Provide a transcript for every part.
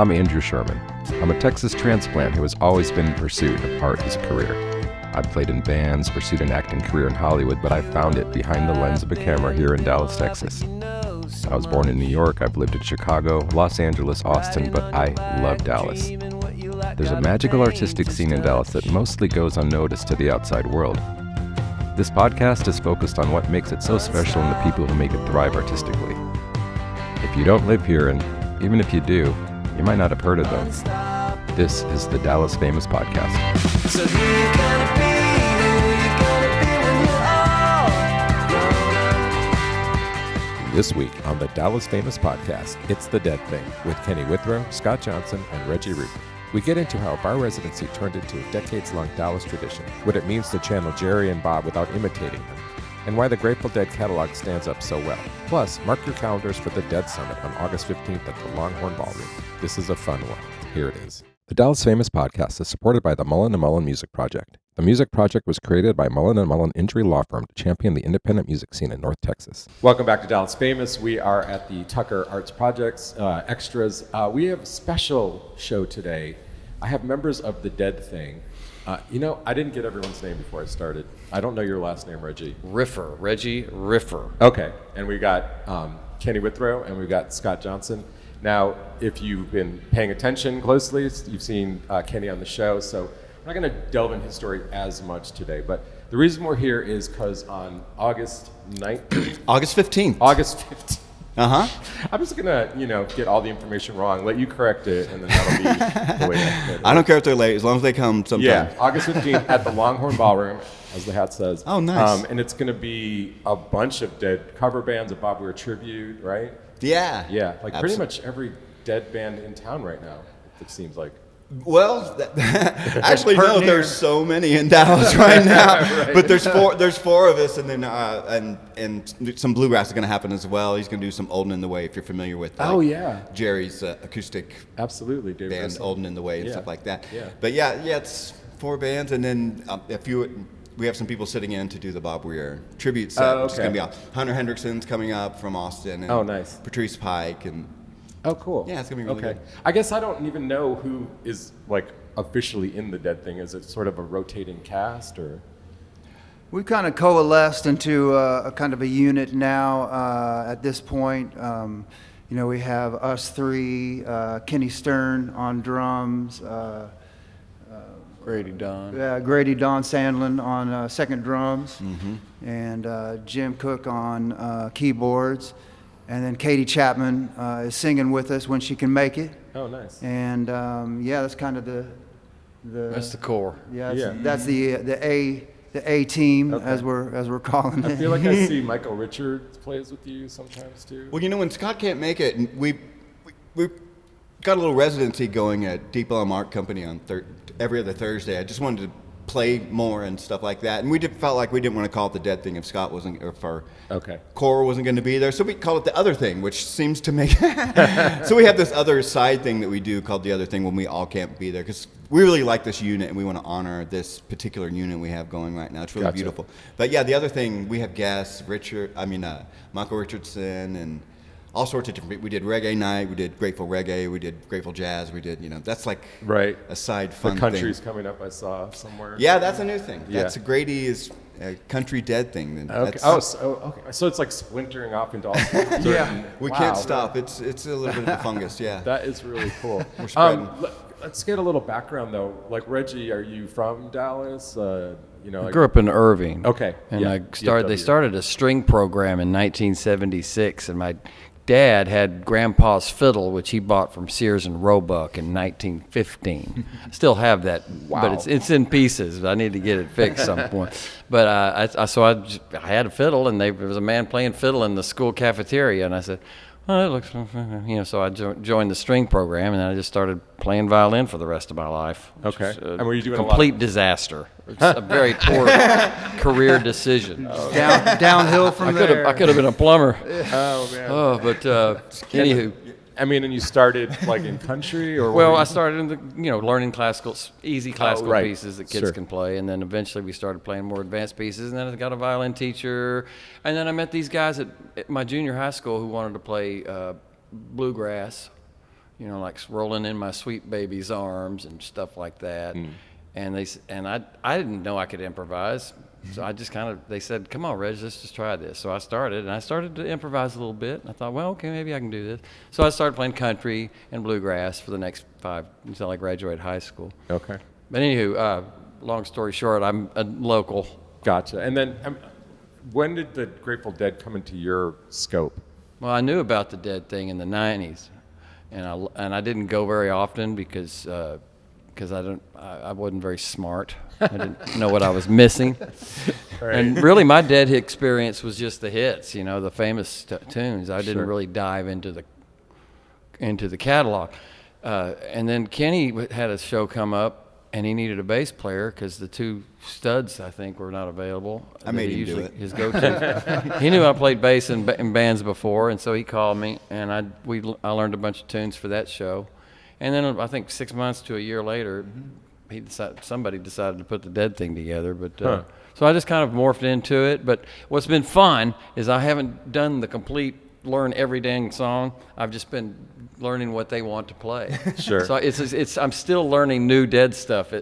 I'm Andrew Sherman. I'm a Texas transplant who has always been in pursuit of art as a career. I've played in bands, pursued an acting career in Hollywood, but I found it behind the lens of a camera here in Dallas, Texas. I was born in New York, I've lived in Chicago, Los Angeles, Austin, but I love Dallas. There's a magical artistic scene in Dallas that mostly goes unnoticed to the outside world. This podcast is focused on what makes it so special and the people who make it thrive artistically. If you don't live here, and even if you do, you might not have heard of them. This is the Dallas Famous Podcast. So who you gonna be? Who you gonna be when you're all grown up? This week on the Dallas Famous Podcast, it's The Dead Thing with Kenny Withrow, Scott Johnson, and Reggie Rueffer. We get into how bar residency turned into a decades-long Dallas tradition, what it means to channel Jerry and Bob without imitating them, and why the Grateful Dead catalog stands up so well. Plus, mark your calendars for the Dead Summit on August 15th at the Longhorn Ballroom. This is a fun one. Here it is. The Dallas Famous Podcast is supported by the Mullen & Mullen Music Project. The Music Project was created by Mullen & Mullen Injury Law Firm to champion the independent music scene in North Texas. Welcome back to Dallas Famous. We are at the Tucker Arts Projects Extras. We have a special show today. I have members of the Dead Thing. I didn't get everyone's name before I started. I don't know your last name, Reggie. Rueffer, Reggie Rueffer. Okay, and we got Kenny Withrow and we got Scott Johnson. Now, if you've been paying attention closely, you've seen Kenny on the show, so we're not going to delve in his story as much today, but the reason we're here is because on August 9th... August 15th. August 15th. Uh-huh. I'm just going to, get all the information wrong, let you correct it, and then that'll be the way it I don't care if they're late, as long as they come sometime. Yeah, August 15th at the Longhorn Ballroom, as the hat says. Oh, nice. And it's going to be a bunch of Dead cover bands, a Bob Weir tribute, right? Yeah. Yeah, like pretty much every Dead band in town right now, it seems like. Well, actually, no. There's so many in Dallas right now, right. But there's four of us, and then and some bluegrass is going to happen as well. He's going to do some Olden in the Way, if you're familiar with. Jerry's acoustic. Absolutely, David band Russell. Olden in the Way and stuff like that. Yeah. But yeah, it's four bands, and then we have some people sitting in to do the Bob Weir tribute set, which is going to be Hunter Hendrickson's coming up from Austin, and nice. Patrice Pike and. Oh, cool. Yeah, it's going to be really good. I guess I don't even know who is, officially in the Dead Thing. Is it sort of a rotating cast, or? We've kind of coalesced into a kind of a unit now at this point. We have us three, Kenny Stern on drums. Grady Don. Grady Don Sandlin on second drums. Mm-hmm. And Jim Cook on keyboards. And then Katie Chapman is singing with us when she can make it. Oh, nice. And that's kind of the that's the core. Yeah, that's the A team, as we're calling it. I feel like I see Michael Richards plays with you sometimes too. Well, when Scott can't make it, we got a little residency going at Deep Ellum Art Company on every other Thursday. I just wanted to play more and stuff like that, and we felt like we didn't want to call it the Dead Thing if our core wasn't going to be there, so we call it the Other Thing, which seems to make so we have this other side thing that we do called the Other Thing when we all can't be there, because we really like this unit and we want to honor this particular unit we have going right now. It's really beautiful. But yeah, the Other Thing, we have guests, Michael Richardson, and all sorts of different. We did reggae night. We did Grateful Reggae. We did Grateful Jazz. We did, that's like a side fun thing. The country's coming up. I saw somewhere. Yeah, that's a new thing. That's Grady is a country Dead thing. Okay. So it's like splintering off into all sorts. We can't stop. It's a little bit of a fungus. Yeah. That is really cool. We're spreading. Let's get a little background though. Like Reggie, are you from Dallas? I grew up in Irving. Okay. And they started a string program in 1976, and my dad had Grandpa's fiddle, which he bought from Sears and Roebuck in 1915. I still have that, but it's in pieces. I need to get it fixed some point. But I had a fiddle, and there was a man playing fiddle in the school cafeteria, and I said, "Oh, it looks," so I joined the string program, and then I just started playing violin for the rest of my life. Okay. And were you doing complete disaster? It's a very poor career decision. Downhill from there. I could have been a plumber. Oh man. But anywho. And you started in country, or? Well, I started in the learning easy classical pieces that kids can play, and then eventually we started playing more advanced pieces, and then I got a violin teacher, and then I met these guys at my junior high school who wanted to play bluegrass, you know, like Rolling in My Sweet Baby's Arms and stuff like that. And I didn't know I could improvise. So I just they said, come on, Reg, let's just try this. So I started to improvise a little bit. And I thought, well, okay, maybe I can do this. So I started playing country and bluegrass for the next 5 until I graduated high school. Okay. But anywho, long story short, I'm a local. Gotcha. And then when did the Grateful Dead come into your scope? Well, I knew about the Dead thing in the 90s. And I didn't go very often because I wasn't very smart. I didn't know what I was missing. Right. And really, my Dead experience was just the hits, you know, the famous tunes. I didn't really dive into the catalog. And then Kenny had a show come up, and he needed a bass player because the 2 studs, I think, were not available. I made him do it. His go-to. He knew I played bass in bands before, and so he called me, and I learned a bunch of tunes for that show. And then I think 6 months to a year later, somebody decided to put the Dead thing together. But so I just kind of morphed into it. But what's been fun is I haven't done the complete learn every dang song. I've just been learning what they want to play. Sure. So I'm still learning new Dead stuff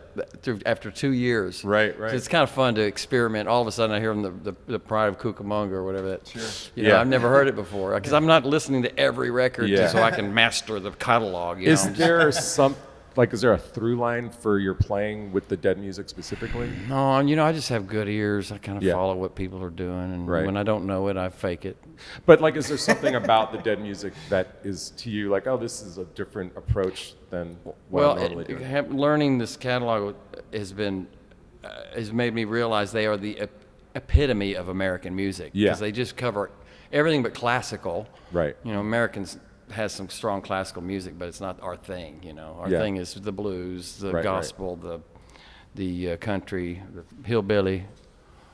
after 2 years. Right. So it's kind of fun to experiment. All of a sudden I hear the Pride of Cucamonga or whatever that. Sure. You know, I've never heard it before because I'm not listening to every record so I can master the catalog. Is there is there a through line for your playing with the Dead music specifically? No, you know, I just have good ears. I kind of follow what people are doing, and when I don't know it, I fake it. But is there something about the Dead music that is to you like, oh, this is a different approach than what I'm normally doing? Learning this catalog has made me realize they are the epitome of American music. Because they just cover everything but classical. Right. You know, Americans has some strong classical music, but it's not our thing. You know, our thing is the blues, the gospel, the country, the hillbilly,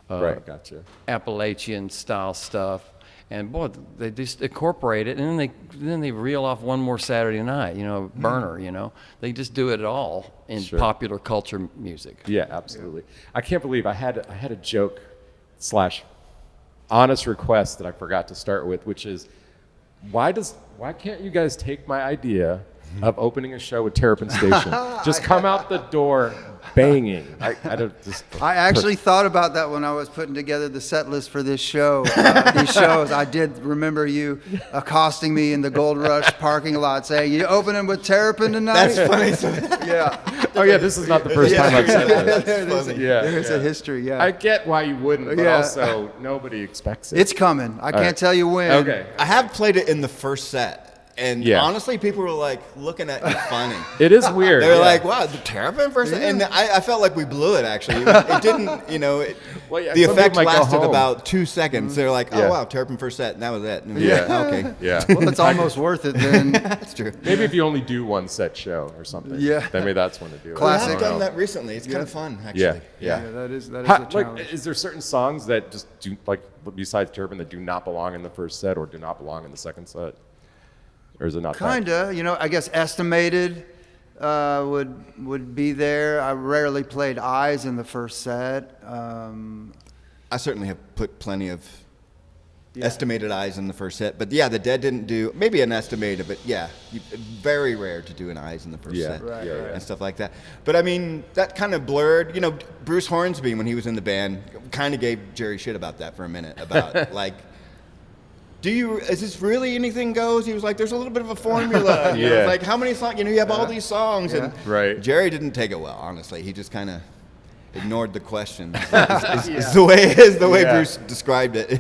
gotcha. Appalachian style stuff. And boy, they just incorporate it, and then they reel off One More Saturday Night, you know, Burner, you know. They just do it all in popular culture music. Yeah, absolutely. I can't believe I had a joke / honest request that I forgot to start with, which is, why can't you guys take my idea of opening a show with Terrapin Station? Just come out the door banging. I actually thought about that when I was putting together the set list for this show. These shows, I did remember you accosting me in the Gold Rush parking lot saying, "You opening with Terrapin tonight?" That's funny. Yeah. Oh yeah, this is not the first time I've said that. There's a history. Yeah. I get why you wouldn't, but also nobody expects it. It's coming. I can't tell you when. Okay. I have played it in the first set. And honestly, people were like looking at you funny. It is weird. They were like, "Wow, the Terrapin first," and I felt like we blew it. Actually, it didn't. You know, the effect lasted about 2 seconds. They're like, "Oh wow, Terrapin first set," and that was it. And okay. Yeah. Well, it's almost worth it then. That's true. Maybe if you only do one set show or something. Yeah. Then maybe that's when to do it. Classic. I've done that recently. It's kind of fun, actually. Yeah. That is a challenge. Is there certain songs that just do besides Terrapin that do not belong in the first set or do not belong in the second set? Or is it not? Kinda, you know. I guess Estimated would be there. I rarely played Eyes in the first set. I certainly have put plenty of Estimated Eyes in the first set, but the Dead didn't do maybe an Estimated, but very rare to do an Eyes in the first set and stuff like that. But I mean, that kind of blurred. You know, Bruce Hornsby when he was in the band kind of gave Jerry shit about that for a minute about like. Is this really anything goes? He was like, there's a little bit of a formula. You know, like, how many songs? You know, you have all these songs. And Jerry didn't take it well, honestly. He just kind of ignored the question. It's the way it is, the way Bruce described it.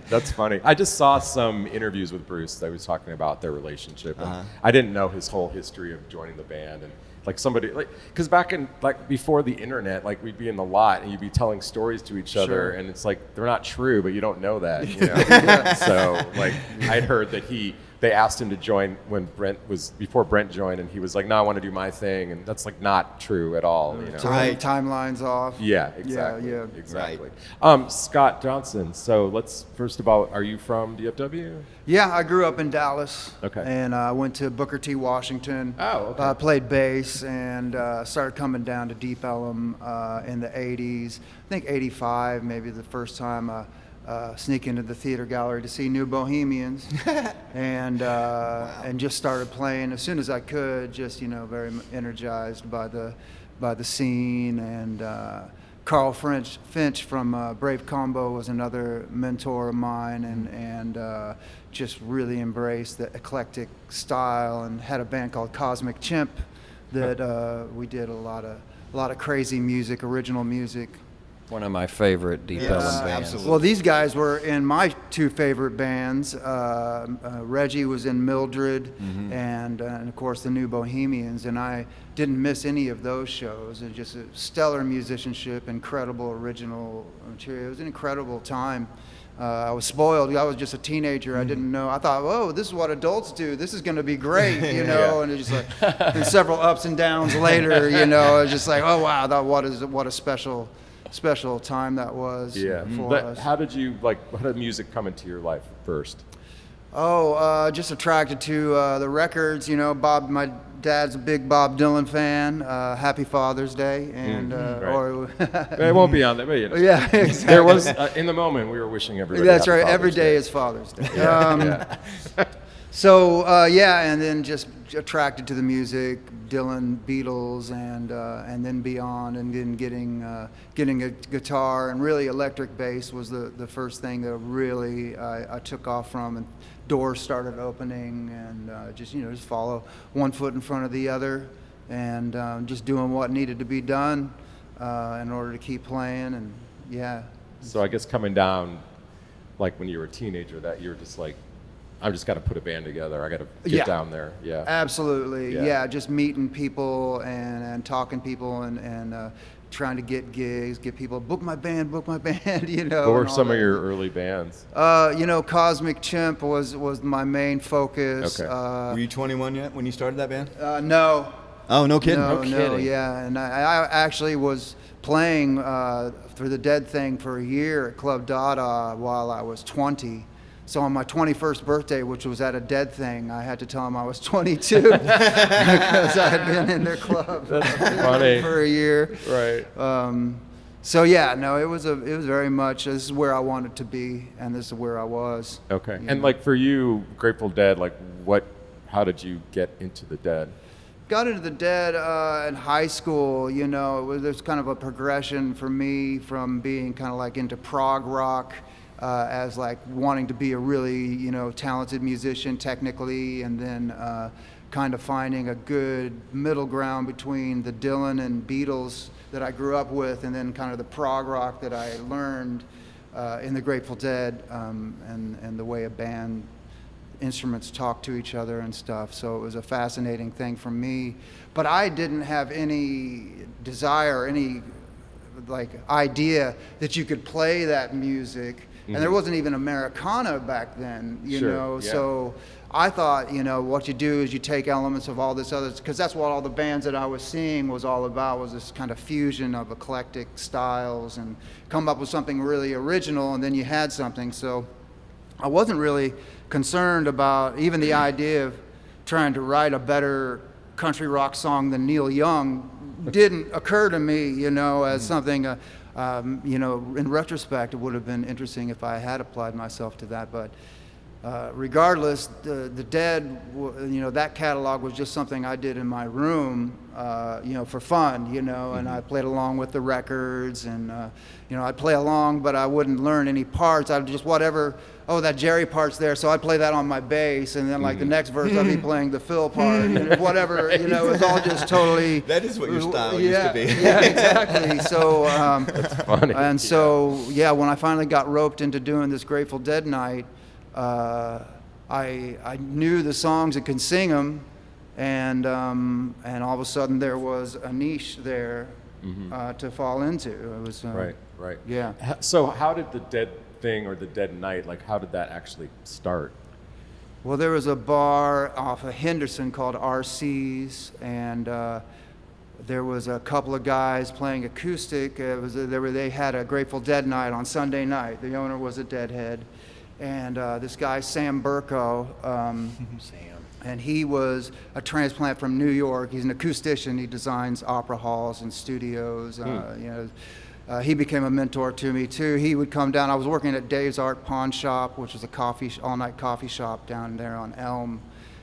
That's funny. I just saw some interviews with Bruce that was talking about their relationship. I didn't know his whole history of joining the band. And like somebody, because back in, before the internet, we'd be in the lot and you'd be telling stories to each other and it's like, they're not true, but you don't know that, you know? So I'd heard that they asked him to join before Brent joined and he was like, no, I want to do my thing. And that's not true at all, you know? Timelines off. Yeah, exactly. Exactly. Scott Johnson. So let's, first of all, are you from DFW? Yeah, I grew up in Dallas. Okay. And I went to Booker T. Washington. Oh, okay. Played bass and started coming down to Deep Ellum in the 80s. I think 85, maybe the first time sneak into the theater gallery to see New Bohemians, and just started playing as soon as I could. Just very energized by the scene, and Carl Finch from Brave Combo was another mentor of mine, and just really embraced the eclectic style, and had a band called Cosmic Chimp that we did a lot of crazy music, original music. One of my favorite Deep Ellum bands. Absolutely. Well, these guys were in my two favorite bands. Reggie was in Mildred, and of course the New Bohemians, and I didn't miss any of those shows. And just a stellar musicianship, incredible original material. It was an incredible time. I was spoiled. I was just a teenager. I didn't know. I thought, oh, this is what adults do. This is going to be great, And it's just like, and several ups and downs later, it's just like, oh wow, what a special time that was for us. How did music come into your life first? Just attracted to the records. Bob, my dad's a big Bob Dylan fan. Happy Father's Day, and It won't be on there, but yeah, exactly. There was in the moment we were wishing everybody. That's Happy right. Father's Every day Day. is Father's Day. So and then just attracted to the music, Dylan, Beatles, and then beyond, and then getting a guitar, and really electric bass was the first thing that really I took off from, and doors started opening, and just follow one foot in front of the other, and just doing what needed to be done in order to keep playing, and yeah. So I guess coming down, like when you were a teenager, that you're just like, I've just got to put a band together. I got to get down there. Yeah. Absolutely. Yeah. Just meeting people and talking to people and trying to get gigs, get people book my band. What were some of your early bands? Cosmic Chimp was my main focus. Okay. Were you 21 yet when you started that band? No. Oh, no kidding. No, yeah. And I actually was playing for the Dead Thing for a year at Club Dada while I was 20. So on my 21st birthday, which was at a Dead Thing, I had to tell them I was 22 because I had been in their club for a year. Right. It was very much, this is where I wanted to be, and this is where I was. Okay. And like for you, Grateful Dead, how did you get into the Dead? Got into the Dead in high school. There's kind of a progression for me from being kind of like into prog rock. As like wanting to be a really, talented musician technically, and then kind of finding a good middle ground between the Dylan and Beatles that I grew up with, and then kind of the prog rock that I learned in the Grateful Dead, and the way a band instruments talk to each other and stuff. So it was a fascinating thing for me, but I didn't have any desire, any idea that you could play that music. And there wasn't even Americana back then, So I thought, what you do is you take elements of all this other, because that's what all the bands that I was seeing was all about, was this kind of fusion of eclectic styles and come up with something really original, and then you had something. So I wasn't really concerned about even the idea of trying to write a better country rock song than Neil Young didn't occur to me, as something... in retrospect, it would have been interesting if I had applied myself to that. But regardless, the Dead, that catalog was just something I did in my room, for fun, and I played along with the records, and I'd play along, but I wouldn't learn any parts. I'd just whatever. Oh, that Jerry part's there, so I'd play that on my bass, and then the next verse I'd be playing the Phil part, and whatever, it was all just totally. That is what your style used to be. Yeah, exactly. So, That's funny. And so, when I finally got roped into doing this Grateful Dead night, I knew the songs and could sing them, and all of a sudden there was a niche there to fall into. It was right. Yeah. So how did the Dead Thing or the Dead Night, how did that actually start? Well, there was a bar off of Henderson called RC's, and there was a couple of guys playing acoustic. They had a Grateful Dead night on Sunday night. The owner was a Deadhead, and this guy Sam Burko, and he was a transplant from New York. He's an acoustician. He designs opera halls and studios. he became a mentor to me too. He would come down. I was working at Dave's Art Pawn Shop, which was a all-night coffee shop down there on Elm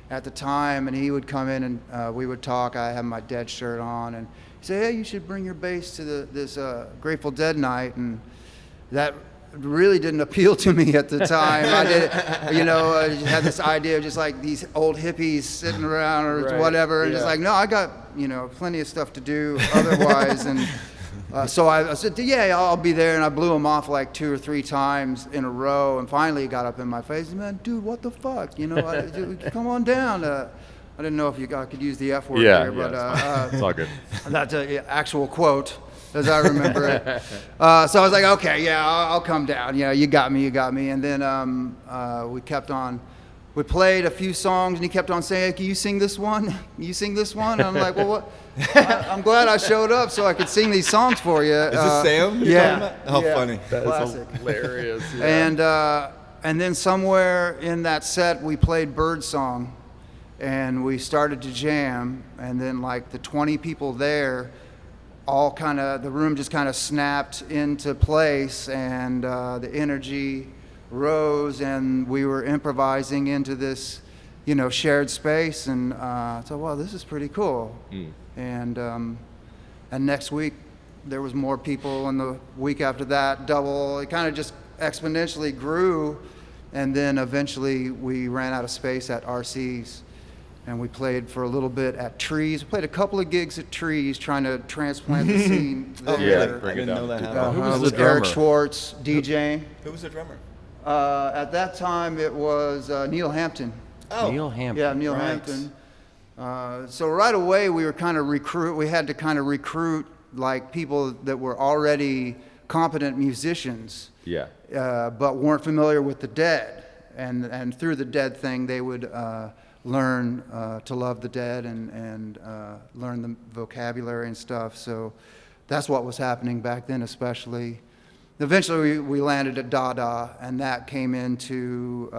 at the time, and he would come in and we would talk. I had my Dead shirt on, and he'd say, "Hey, you should bring your bass to this Grateful Dead night," and that really didn't appeal to me at the time. I had this idea of just like these old hippies sitting around or whatever, and just like, no, I got plenty of stuff to do otherwise, and so I said, yeah, I'll be there, and I blew him off like 2 or 3 times in a row, and finally he got up in my face, man, dude, what the fuck, come on down. I didn't know if I could use the F word there, but it's all good. That's an actual quote, as I remember it. So I was like, okay, yeah, I'll come down. You got me. And then we kept on. We played a few songs, and he kept on saying, "Can you sing this one? You sing this one?" And I'm like, well, what? I'm glad I showed up so I could sing these songs for you. Is this Sam? Yeah. How funny. That is hilarious. Yeah. And then somewhere in that set, we played Birdsong, and we started to jam, and then like the 20 people there, the room just kind of snapped into place, and the energy rose, and we were improvising into this, shared space, and so, wow, this is pretty cool. And next week there was more people, and the week after that, double. It kind of just exponentially grew, and then eventually we ran out of space at RC's. And we played for a little bit at Trees. We played a couple of gigs at Trees, trying to transplant the scene there. Really? I didn't know that happened. Who was the Eric drummer? Schwartz, DJing. Who was the drummer? At that time, it was Neil Hampton. Oh. Neil Hampton. Yeah, Neil Right. Hampton. So right away, we were kind of we had to kind of recruit like people that were already competent musicians, Yeah. but weren't familiar with the Dead. And through the Dead thing, they would learn to love the Dead and learn the vocabulary and stuff. So that's what was happening back then, especially. Eventually, we landed at Dada, and that came into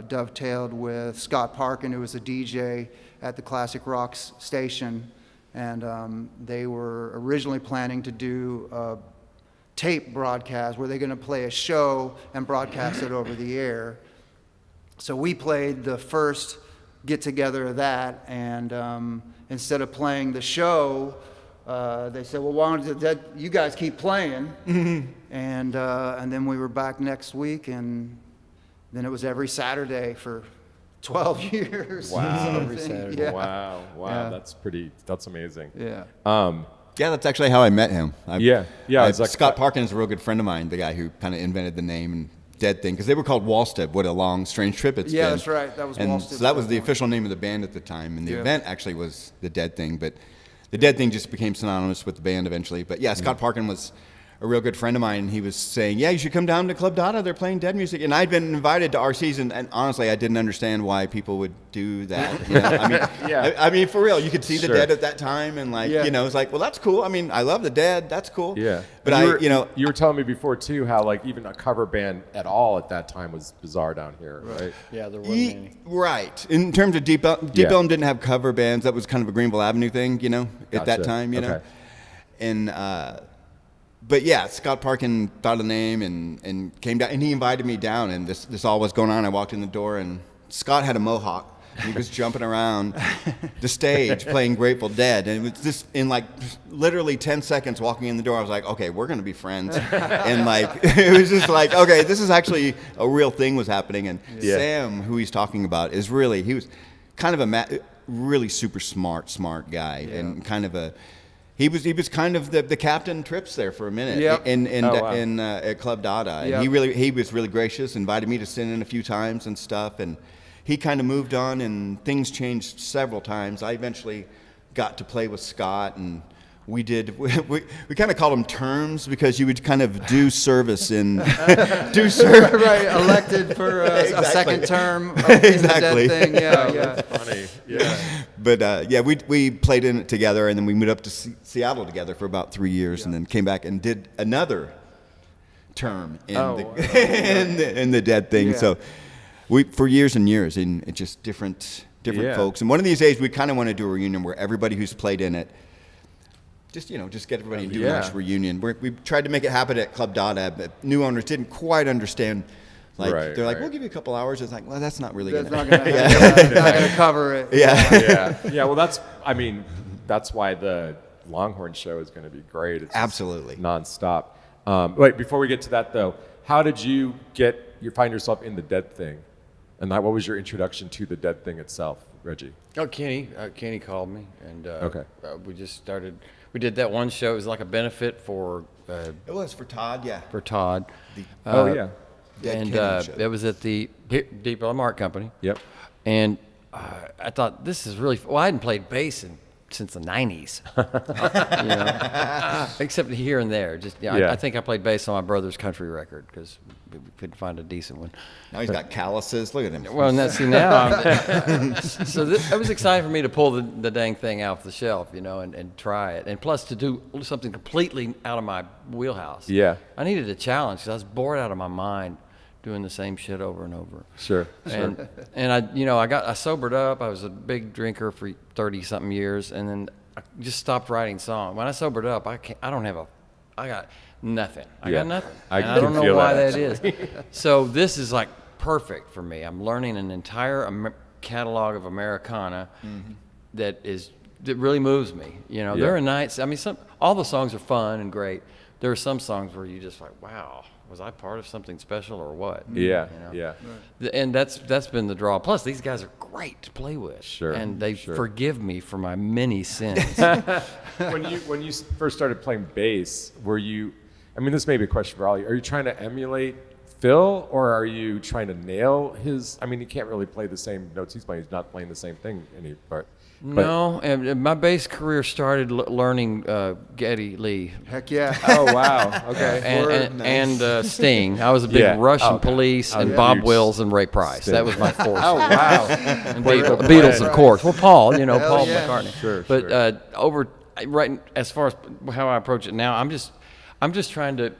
dovetailed with Scott Parkin, who was a DJ at the Classic Rocks station, and they were originally planning to do a tape broadcast where they're going to play a show and broadcast it over the air. So we played the first get-together of that, and instead of playing the show, they said, well, why don't you guys keep playing? And then we were back next week, and then it was every Saturday for 12 years. Wow. Every Saturday. Yeah. Wow. Yeah. That's amazing. Yeah. Yeah, that's actually how I met him. Scott Parkin is a real good friend of mine, the guy who kind of invented the name and Dead thing, because they were called Wallstead. What a long, strange trip it's been. Yeah, that's right. That was and Wallstead. so that was the official name of the band at the time, and the Yeah. event actually was the Dead thing, but the Dead thing just became synonymous with the band eventually. But yeah, Scott Parkin was a real good friend of mine, and he was saying, yeah, you should come down to Club Dada. They're playing Dead music. And I'd been invited to RC's, and honestly, I didn't understand why people would do that. I mean, for real, you could see the Sure. Dead at that time, and it's like, well, that's cool. I mean, I love the Dead. That's cool. Yeah. But you were telling me before too how like even a cover band at all at that time was bizarre down here, right? Yeah, there wasn't any. Right. In terms of Deep Ellum didn't have cover bands. That was kind of a Greenville Avenue thing, at that Gotcha. time, Okay. And but yeah, Scott Parkin thought of the name and came down, and he invited me down, and this all was going on. I walked in the door, and Scott had a mohawk. He was jumping around the stage playing Grateful Dead, and it was just in like literally 10 seconds walking in the door. I was like, okay, we're gonna be friends, and like it was just like, okay, this is actually a real thing was happening. And Sam, who he's talking about, he was kind of really super smart guy, and kind of a. He was kind of the Captain Trips there for a minute at Club Dada. Yep. And he was really gracious, invited me to sit in a few times and stuff, and he kind of moved on, and things changed several times. I eventually got to play with Scott, and we kind of called them terms, because you would kind of do service in Right, elected for a second term of the Dead thing. Yeah, yeah. Funny. Yeah. But we played in it together, and then we moved up to Seattle together for about 3 years, and then came back and did another term in the Dead thing. Yeah. So we for years and years, and it's just different Yeah. folks. And one of these days, we kind of want to do a reunion where everybody who's played in it just get everybody and do a nice reunion. We tried to make it happen at Club Dada, but new owners didn't quite understand. Like they're like, we'll give you a couple hours. It's like, well, that's not really not going to cover it. Yeah. Well, that's why the Longhorn show is going to be great. It's absolutely nonstop. Wait, before we get to that though, how did you find yourself in the Dead Thing, and what was your introduction to the Dead Thing itself, Reggie? Oh, Kenny called me, and we just started. We did that one show. It was like a benefit for. It was for Todd, yeah. For Todd. And it was at the Deep Ellum Art Company. Yep. And I thought, this is really I hadn't played bass since the 90s. Except here and there. I think I played bass on my brother's country record because we couldn't find a decent one. Now he's got calluses. Look at him. Well, so it was exciting for me to pull the dang thing off the shelf, and try it. And plus to do something completely out of my wheelhouse. Yeah. I needed a challenge because I was bored out of my mind doing the same shit over and over. Sure. And I sobered up. I was a big drinker for 30-something years, and then I just stopped writing songs. When I sobered up, I got nothing. I got nothing. I don't know why that is. So this is like perfect for me. I'm learning an entire catalog of Americana that really moves me. There are nights. I mean, all the songs are fun and great. There are some songs where you just like, wow, was I part of something special or what? Yeah. And that's been the draw. Plus, these guys are great to play with. Sure. And they forgive me for my many sins. When you first started playing bass, were you? I mean, this may be a question for Ollie. Are you trying to emulate Phil, or are you trying to nail his? I mean, he can't really play the same notes he's playing. He's not playing the same thing any part. No, and my bass career started learning Geddy Lee. Heck yeah! Oh wow! Okay. and Sting. I was a big Russian Police and Bob Wills and Ray Price. Sting. That was my force. Oh wow! And Beatles, of course. Well, Paul, Paul McCartney. Sure. But right as far as how I approach it now, I'm just trying to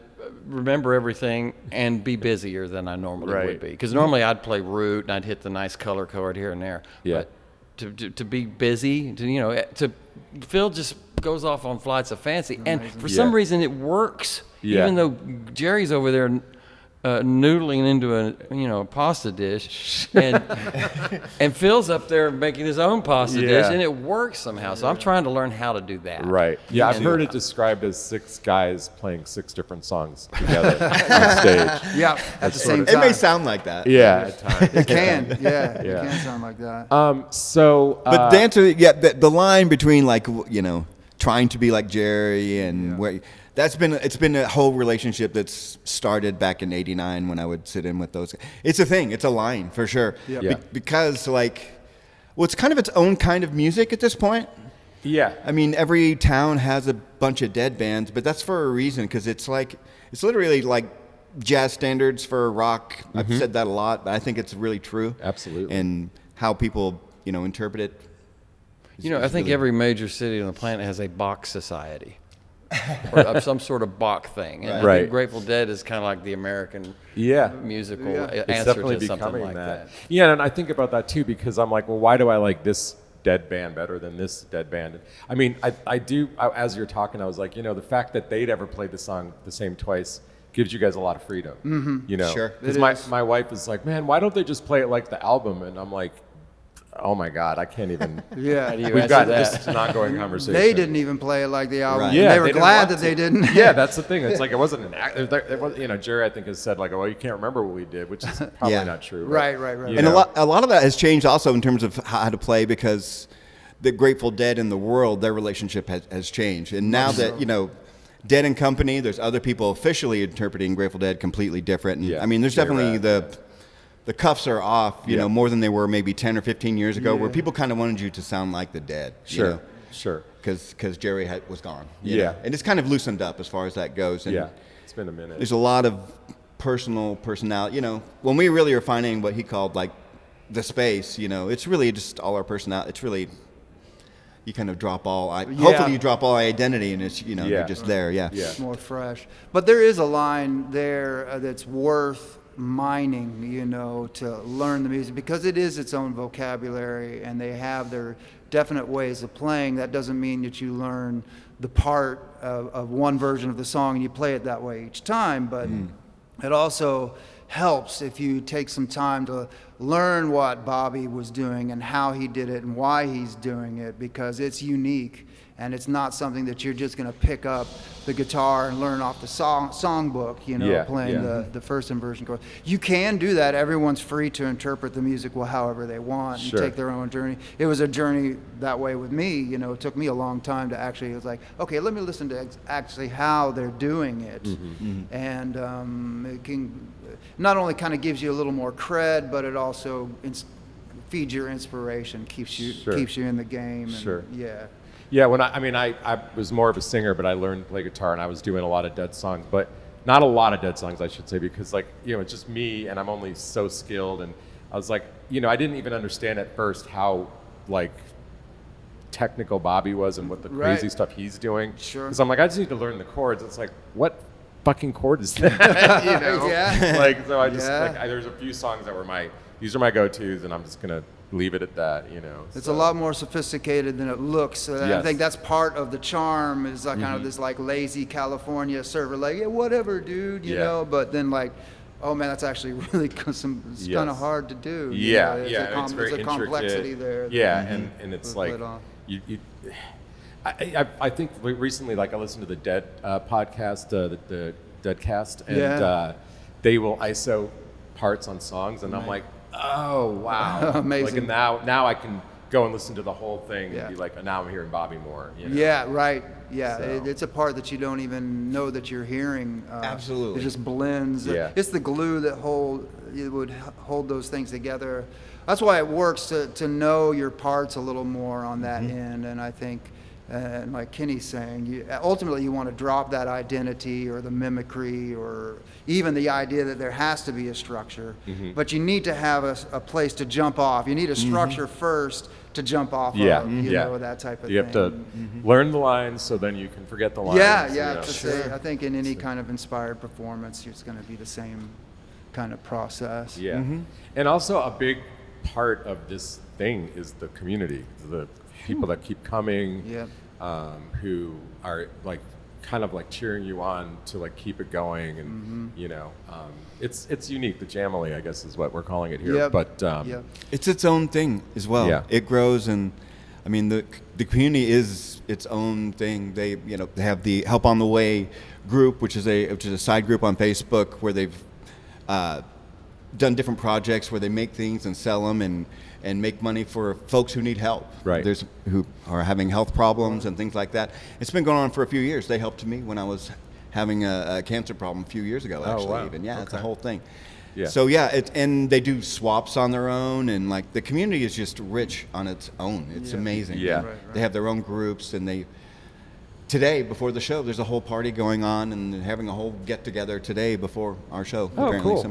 remember everything and be busier than I normally would be. Because normally I'd play root and I'd hit the nice color chord here and there. Yeah. But to be busy, to Phil just goes off on flights of fancy, and for some reason it works, even though Jerry's over there noodling into a pasta dish, and Phil's up there making his own pasta dish, and it works somehow. So I'm trying to learn how to do that. Right. Yeah, I've heard it described as 6 guys playing 6 different songs together on stage. Yeah, at the same time. It may sound like that. Yeah, at times. It can. Yeah, it can sound like that. But the answer, the line between trying to be like Jerry and where. It's been a whole relationship that's started back in '89 when I would sit in with those. It's a thing. It's a line for sure. Because it's kind of its own kind of music at this point. Yeah. I mean, every town has a bunch of dead bands, but that's for a reason because it's literally like jazz standards for rock. I've said that a lot, but I think it's really true. Absolutely. And how people interpret it. I think every major city on the planet has a Bach society. Or some sort of Bach thing. And I think Grateful Dead is kind of like the American musical answer to something like that. Yeah, and I think about that too because I'm like, well, why do I like this dead band better than this dead band? I mean, I do, as you're talking, I was like, the fact that they'd ever played the song the same twice gives you guys a lot of freedom. Sure. Because my wife is like, man, why don't they just play it like the album? And I'm like, oh my God, I can't even. We've got this an ongoing conversation. They didn't even play it like the album. Right. Yeah, they were glad that they didn't. Yeah, that's the thing. It's like it wasn't an act. Jerry, I think, has said like, well, you can't remember what we did, which is probably not true. Right. And a lot of that has changed also in terms of how to play because the Grateful Dead in the world, their relationship has changed, and now that Dead and Company, there's other people officially interpreting Grateful Dead completely different. And, I mean, there's definitely the cuffs are off, more than they were maybe 10 or 15 years ago, where people kind of wanted you to sound like the Dead. Sure. Because Jerry was gone. Yeah. And it's kind of loosened up as far as that goes. And it's been a minute. There's a lot of personality. When we really are finding what he called like the space, it's really just all our personality. It's really, you kind of drop all, hopefully you drop all identity and it's, you're just there. Yeah. It's more fresh. But there is a line there that's worth mining, you know, to learn the music, because it is its own vocabulary and they have their definite ways of playing. That doesn't mean that you learn the part of one version of the song and you play it that way each time, but it also helps if you take some time to learn what Bobby was doing and how he did it and why he's doing it, because it's unique. And it's not something that you're just going to pick up the guitar and learn off the songbook, you know, playing the first inversion chord. You can do that. Everyone's free to interpret the music however they want and take their own journey. It was a journey that way with me. You know, it took me a long time to actually, it was like, okay, let me listen to actually how they're doing it. And it can not only kind of gives you a little more cred, but it also feeds your inspiration, keeps you in the game. And, Yeah, when I was more of a singer, but I learned to play guitar, and I was doing a lot of Dead songs, but not a lot of Dead songs, I should say, because, like, you know, it's just me, and I'm only so skilled, and I was like, you know, I didn't even understand at first how, like, technical Bobby was and what the crazy stuff he's doing. Because I'm like, I just need to learn the chords. It's like, what fucking chord is that? You know? Like, so I just, there's a few songs that were these are my go-tos, and I'm just going to leave it at that, you know. It's a lot more sophisticated than it looks. I think that's part of the charm, is like kind of this like lazy California server, like, yeah, whatever, dude, you know. But then like, oh man, that's actually really it's kind of hard to do. It's very there's a complexity there. And it's like I think recently, like, I listened to the Dead podcast, the Deadcast, and they will ISO parts on songs, and I'm like, oh wow, amazing. Like, now I can go and listen to the whole thing and be like, now I'm hearing Bobby more. You know? So. It's a part that you don't even know that you're hearing. Absolutely, it just blends. It's the glue that would hold those things together. That's why it works to know your parts a little more on that end. And I think, and like Kenny's saying, ultimately you want to drop that identity or the mimicry or even the idea that there has to be a structure. But you need to have a place to jump off. You need a structure first to jump off of, you know, that type of thing. You have to learn the lines so then you can forget the lines. I think in any kind of inspired performance, it's going to be the same kind of process. And also a big part of this thing is the community, the people that keep coming, who are like kind of like cheering you on to like keep it going, and you know, it's unique. The Jamily, I guess, is what we're calling it here. But it's its own thing as well. It grows, and I mean the community is its own thing. They have the Help on the Way group, which is a side group on Facebook where they've done different projects where they make things and sell them and make money for folks who need help. There's who are having health problems and things like that. It's been going on for a few years. They helped me when I was having a cancer problem a few years ago, actually. Even it's a whole thing. So and they do swaps on their own, and like the community is just rich on its own. It's amazing. They have their own groups, and today, before the show, there's a whole party going on, and having a whole get together today before our show. Oh, cool!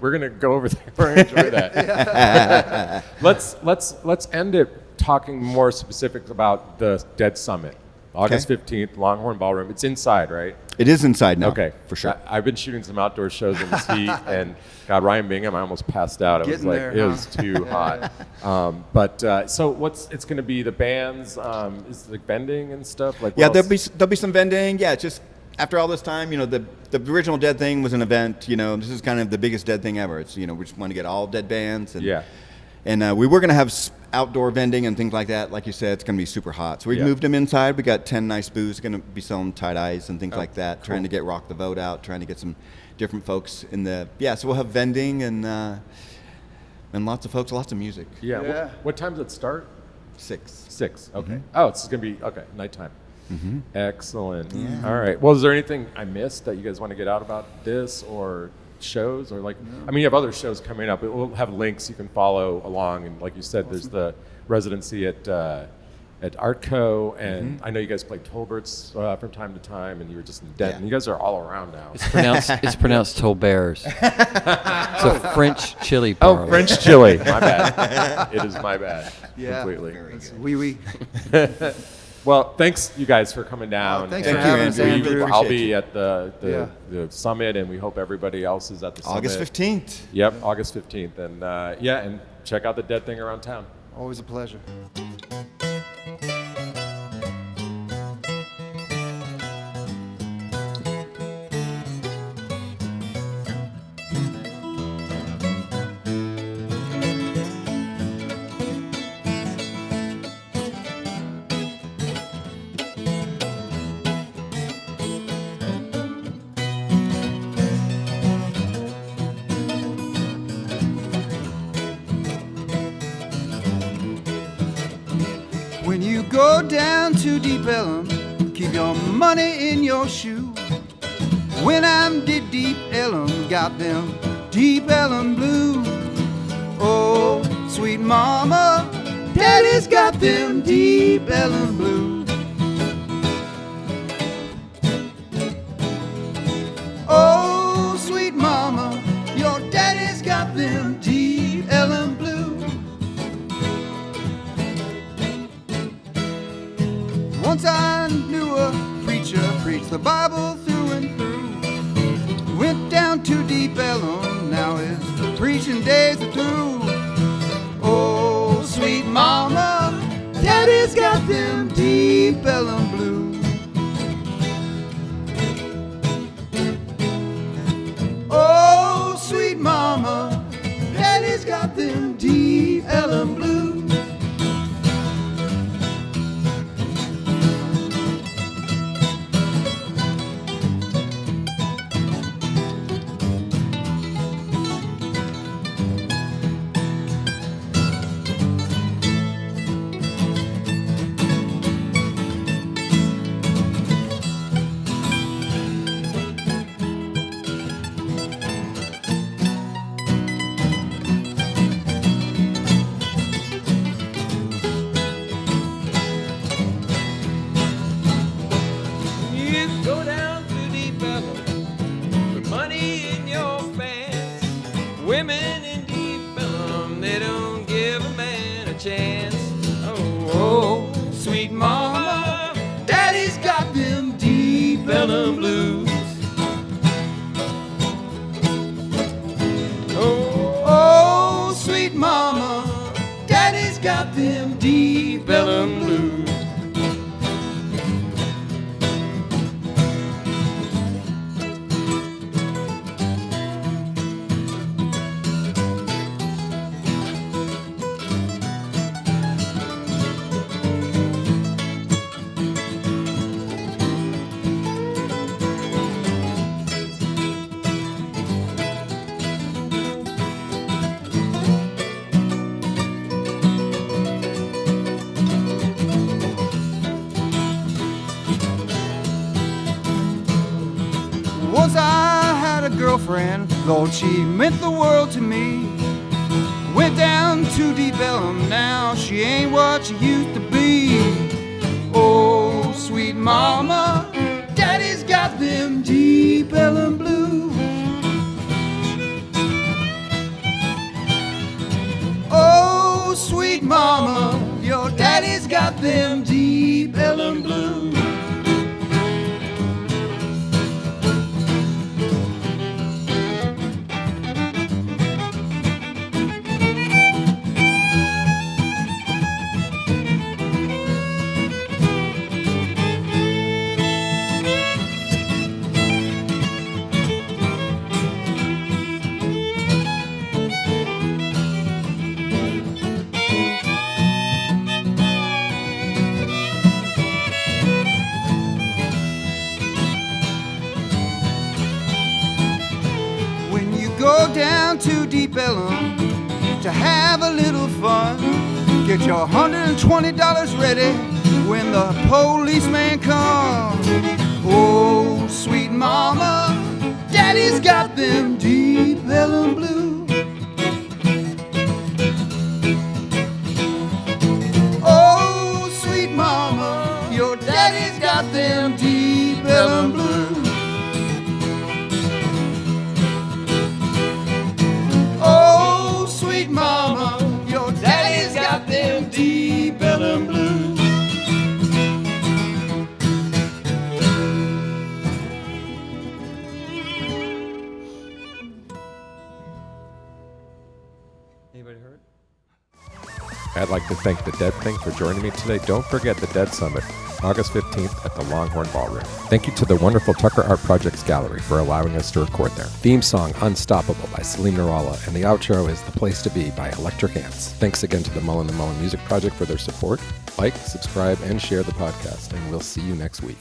We're gonna go over there. We're gonna enjoy that. Let's end it talking more specifics about the Dead Summit, August 15th, Longhorn Ballroom. It's inside, right? It is inside now. Okay, for sure. I've been shooting some outdoor shows in this heat, and God, Ryan Bingham, I almost passed out. It was too hot. So it's going to be the bands, is like vending and stuff? Like there'll be some vending. Yeah, just after all this time, the original Dead thing was an event. This is kind of the biggest Dead thing ever. It's we just want to get all Dead bands. And we were going to have outdoor vending and things like that. Like you said, it's going to be super hot. So we moved them inside. We got 10 nice booths. Going to be selling tie-dyes and things like that. Cool. Trying to get Rock the Vote out. Trying to get some different folks in the... So we'll have vending and lots of folks, lots of music. What time does it start? 6. 6. Okay. Oh, it's going to be... Okay, nighttime. Excellent. All right. Well, is there anything I missed that you guys want to get out about this or... shows, or like, I mean, you have other shows coming up. We'll have links you can follow along, and like you said, there's the residency at Artco, and I know you guys play Tolbert's from time to time, and you were just in Denton. You guys are all around now. It's pronounced Tolbert's. It's a French chili parlor. Oh, French chili. My bad. It is my bad. Completely. Oui. Well, thanks you guys for coming down. Thanks And for having us, Andrew. I'll be at the summit, and we hope everybody else is at the summit. August 15th. Yep, August 15th. And and check out the Dead Thing around town. Always a pleasure. When you go down to Deep Ellum, keep your money in your shoe. When I'm Deep Ellum, got them Deep Ellum blues. Oh, sweet mama, daddy's got them Deep Ellum blues. Oh, sweet mama, your daddy's got them Deep Ellum blues. Once I knew a preacher preached the Bible through and through. Went down to Deep Ellum, now his preaching days are through. Oh, sweet mama, daddy's got them Deep Ellum blues. Oh, sweet mama, daddy's got them Deep Ellum blues. Women in Deep Ellum, they don't give a man a chance. Oh, sweet mama, daddy's got them Deep Ellum blues. Oh, sweet mama, daddy's got them Deep Ellum blues. Once I had a girlfriend, Lord, she meant the world to me. Went down to Deep Ellum, now she ain't what she used to be. Oh, sweet mama, daddy's got them Deep Ellum blues. Oh, sweet mama, your daddy's got them Deep Ellum blues. Go down to Deep Ellum to have a little fun. Get your $120 ready when the policeman comes. Oh, sweet mama, daddy's got them Deep Ellum blues. Oh, sweet mama, your daddy's got them Deep Ellum blues. Oh, sweet mama, your daddy's got them Deep Ellum blues. Anybody heard? I'd like to thank The Dead Thing for joining me today. Don't forget the Dead Summit, August 15th at the Longhorn Ballroom. Thank you to the wonderful Tucker Art Projects Gallery for allowing us to record there. Theme song, Unstoppable by Salim Narala, and the outro is The Place to Be by Electric Ants. Thanks again to the Mullen & Mullen Music Project for their support. Like, subscribe, and share the podcast, and we'll see you next week.